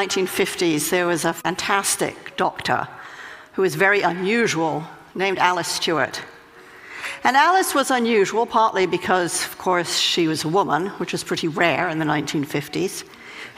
1950s, there was a fantastic doctor who was very unusual, named Alice Stewart. And Alice was unusual partly because, of course, she was a woman, which was pretty rare in the 1950s.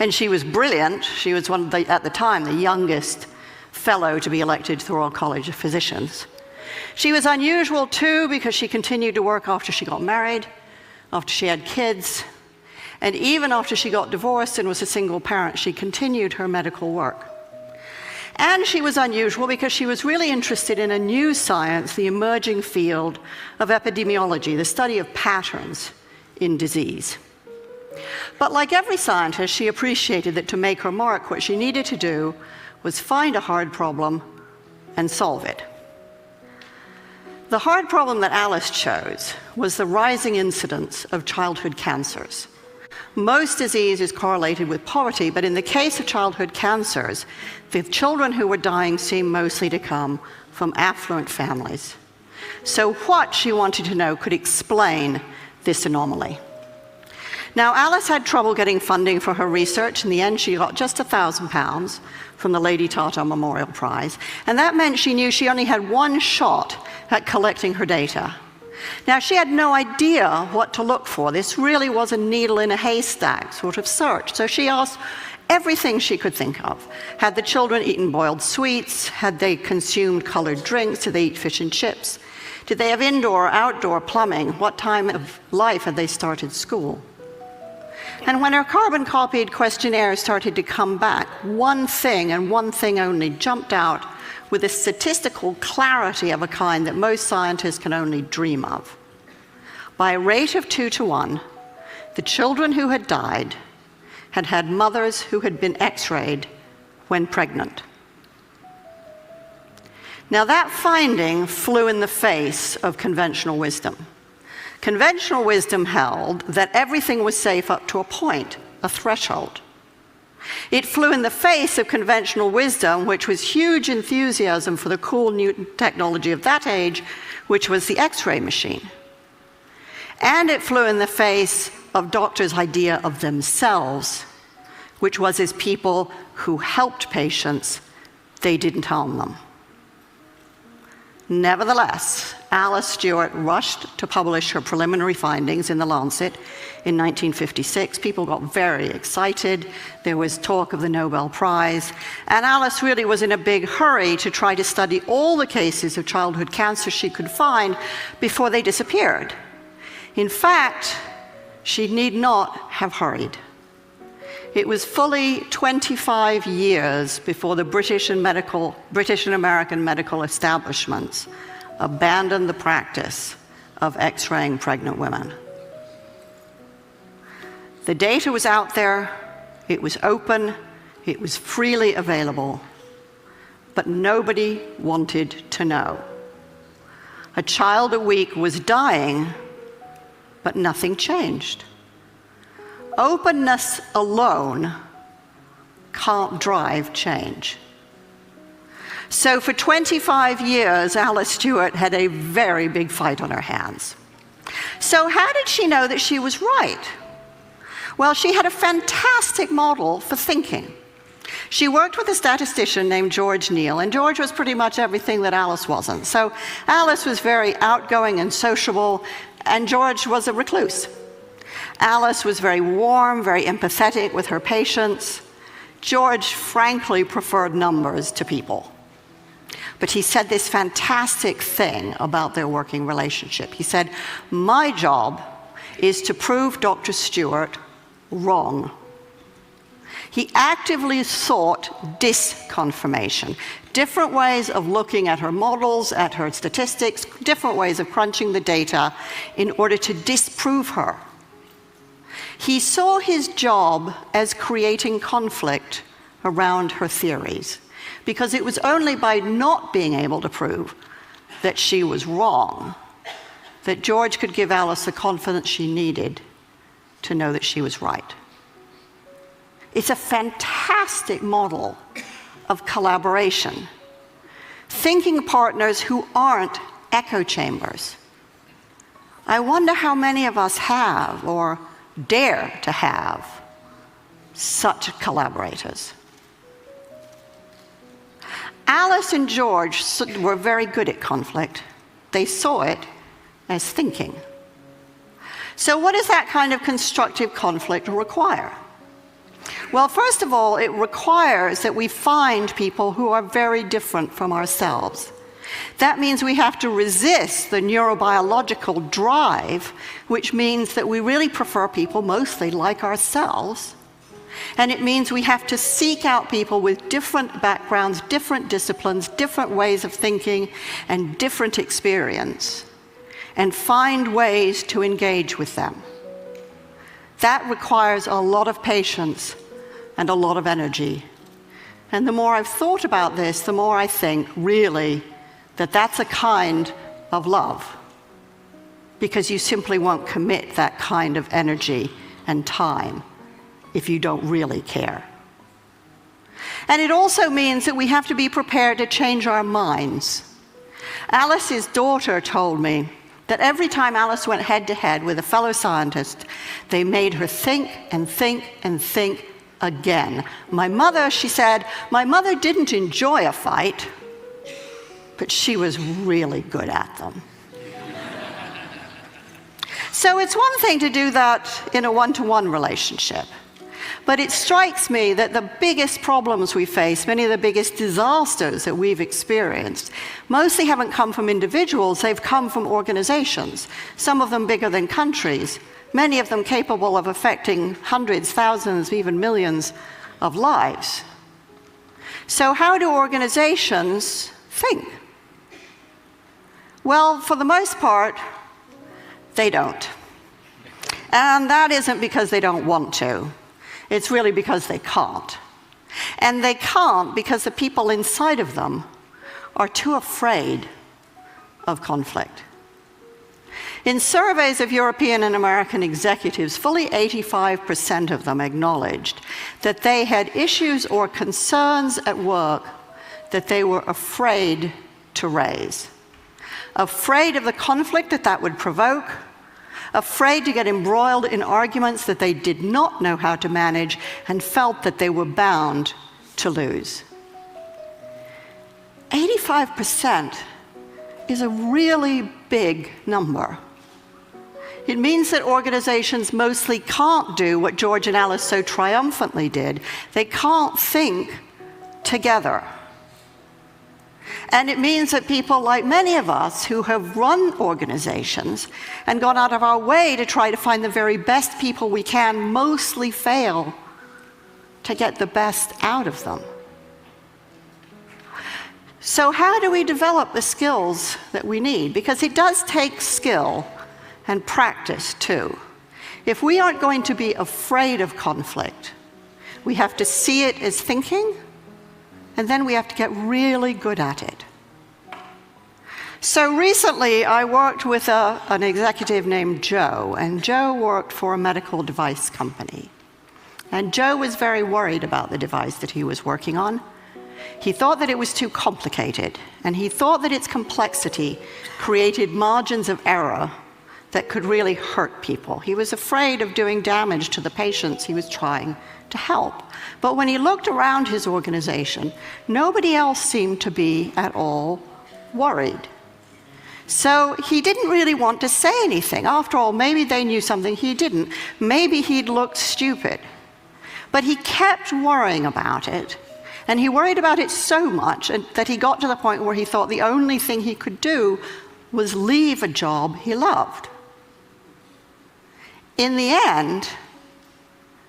And she was brilliant. She was one of the, at the time, the youngest fellow to be elected to the Royal College of Physicians. She was unusual, too, because she continued to work after she got married, after she had kids, and even after she got divorced and was a single parent, she continued her medical work. And she was unusual because she was really interested in a new science, the emerging field of epidemiology, the study of patterns in disease. But like every scientist, she appreciated that to make her mark, what she needed to do was find a hard problem and solve it. The hard problem that Alice chose was the rising incidence of childhood cancers. Most disease is correlated with poverty, but in the case of childhood cancers, the children who were dying seemed mostly to come from affluent families. So what, she wanted to know, could explain this anomaly? Now, Alice had trouble getting funding for her research. In the end, she got just £1,000 from the Lady Tata Memorial Prize, and that meant she knew she only had one shot at collecting her data. Now, she had no idea what to look for. This really was a needle in a haystack sort of search. So she asked everything she could think of. Had the children eaten boiled sweets? Had they consumed colored drinks? Did they eat fish and chips? Did they have indoor or outdoor plumbing? What time of life had they started school? And when her carbon-copied questionnaire started to come back, one thing and one thing only jumped out with a statistical clarity of a kind that most scientists can only dream of. By a rate of 2 to 1, the children who had died had had mothers who had been x-rayed when pregnant. Now that finding flew in the face of conventional wisdom. Conventional wisdom held that everything was safe up to a point, a threshold. It flew in the face of conventional wisdom, which was huge enthusiasm for the cool new technology of that age, which was the X-ray machine. And it flew in the face of doctors' idea of themselves, which was as people who helped patients, they didn't harm them. Nevertheless, Alice Stewart rushed to publish her preliminary findings in The Lancet in 1956. People got very excited. There was talk of the Nobel Prize. And Alice really was in a big hurry to try to study all the cases of childhood cancer she could find before they disappeared. In fact, she need not have hurried. It was fully 25 years before the British and American medical establishments abandoned the practice of X-raying pregnant women. The data was out there, it was open, it was freely available, but nobody wanted to know. A child a week was dying, but nothing changed. Openness alone can't drive change. So for 25 years, Alice Stewart had a very big fight on her hands. So how did she know that she was right? Well, she had a fantastic model for thinking. She worked with a statistician named George Neal, and George was pretty much everything that Alice wasn't. So Alice was very outgoing and sociable, and George was a recluse. Alice was very warm, very empathetic with her patients. George, frankly, preferred numbers to people. But he said this fantastic thing about their working relationship. He said, "My job is to prove Dr. Stewart wrong." He actively sought disconfirmation, different ways of looking at her models, at her statistics, different ways of crunching the data in order to disprove her. He saw his job as creating conflict around her theories, because it was only by not being able to prove that she was wrong that George could give Alice the confidence she needed to know that she was right. It's a fantastic model of collaboration. Thinking partners who aren't echo chambers. I wonder how many of us have or dare to have such collaborators. Alice and George were very good at conflict. They saw it as thinking. So what does that kind of constructive conflict require? Well, first of all, it requires that we find people who are very different from ourselves. That means we have to resist the neurobiological drive, which means that we really prefer people mostly like ourselves. And it means we have to seek out people with different backgrounds, different disciplines, different ways of thinking, and different experience, and find ways to engage with them. That requires a lot of patience and a lot of energy. And the more I've thought about this, the more I think, really, that that's a kind of love, because you simply won't commit that kind of energy and time if you don't really care. And it also means that we have to be prepared to change our minds. Alice's daughter told me that every time Alice went head-to-head with a fellow scientist, they made her think and think and think again. My mother, she said, my mother didn't enjoy a fight, but she was really good at them. So it's one thing to do that in a one-to-one relationship, but it strikes me that the biggest problems we face, many of the biggest disasters that we've experienced, mostly haven't come from individuals, they've come from organizations, some of them bigger than countries, many of them capable of affecting hundreds, thousands, even millions of lives. So how do organizations think? Well, for the most part, they don't. And that isn't because they don't want to. It's really because they can't. And they can't because the people inside of them are too afraid of conflict. In surveys of European and American executives, fully 85% of them acknowledged that they had issues or concerns at work that they were afraid to raise. Afraid of the conflict that would provoke, afraid to get embroiled in arguments that they did not know how to manage and felt that they were bound to lose. 85% is a really big number. It means that organizations mostly can't do what George and Alice so triumphantly did. They can't think together. And it means that people like many of us who have run organizations and gone out of our way to try to find the very best people we can mostly fail to get the best out of them. So how do we develop the skills that we need? Because it does take skill and practice too. If we aren't going to be afraid of conflict, we have to see it as thinking, and then we have to get really good at it. So recently, I worked with an executive named Joe, and Joe worked for a medical device company. And Joe was very worried about the device that he was working on. He thought that it was too complicated, and he thought that its complexity created margins of error that could really hurt people. He was afraid of doing damage to the patients he was trying to help. But when he looked around his organization, nobody else seemed to be at all worried. So he didn't really want to say anything. After all, maybe they knew something he didn't. Maybe he'd looked stupid. But he kept worrying about it. And he worried about it so much that he got to the point where he thought the only thing he could do was leave a job he loved. In the end,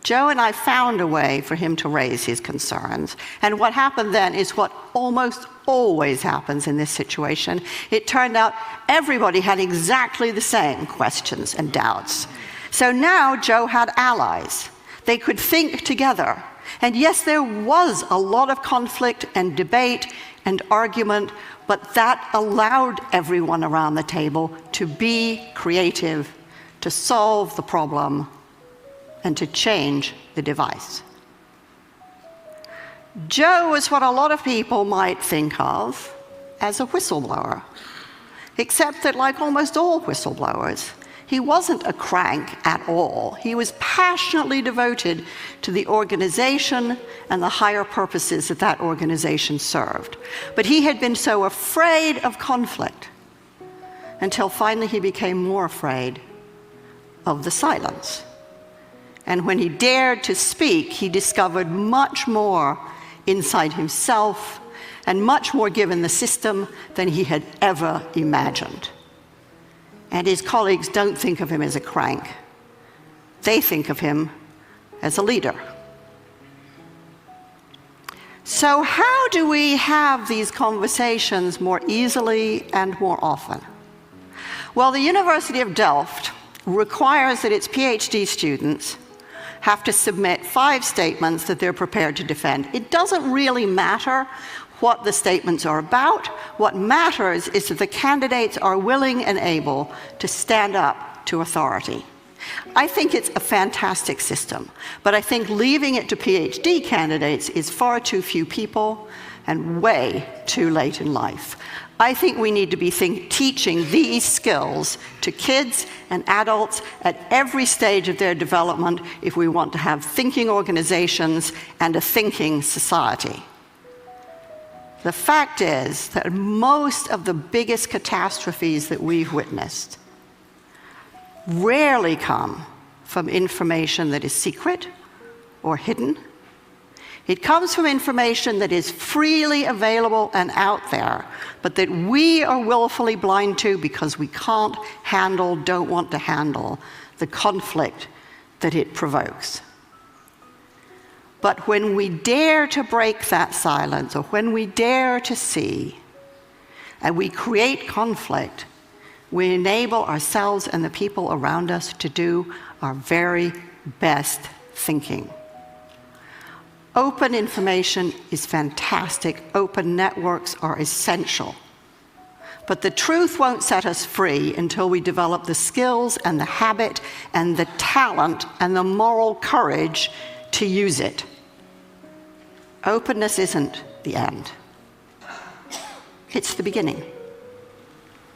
Joe and I found a way for him to raise his concerns. And what happened then is what almost always happens in this situation. It turned out everybody had exactly the same questions and doubts. So now Joe had allies. They could think together. And yes, there was a lot of conflict and debate and argument, but that allowed everyone around the table to be creative, to solve the problem, and to change the device. Joe was what a lot of people might think of as a whistleblower, except that, like almost all whistleblowers, He wasn't a crank at all. He was passionately devoted to the organization and the higher purposes that that organization served. But he had been so afraid of conflict until finally he became more afraid of the silence. And when he dared to speak, he discovered much more inside himself and much more given the system than he had ever imagined. And his colleagues don't think of him as a crank. They think of him as a leader. So how do we have these conversations more easily and more often? Well, the University of Delft requires that its PhD students have to submit 5 statements that they're prepared to defend. It doesn't really matter what the statements are about. What matters is that the candidates are willing and able to stand up to authority. I think it's a fantastic system, but I think leaving it to PhD candidates is far too few people and way too late in life. I think we need to be teaching these skills to kids and adults at every stage of their development if we want to have thinking organizations and a thinking society. The fact is that most of the biggest catastrophes that we've witnessed rarely come from information that is secret or hidden. It comes from information that is freely available and out there, but that we are willfully blind to because we can't handle, don't want to handle the conflict that it provokes. But when we dare to break that silence, or when we dare to see, and we create conflict, we enable ourselves and the people around us to do our very best thinking. Open information is fantastic. Open networks are essential. But the truth won't set us free until we develop the skills and the habit and the talent and the moral courage to use it. Openness isn't the end. It's the beginning.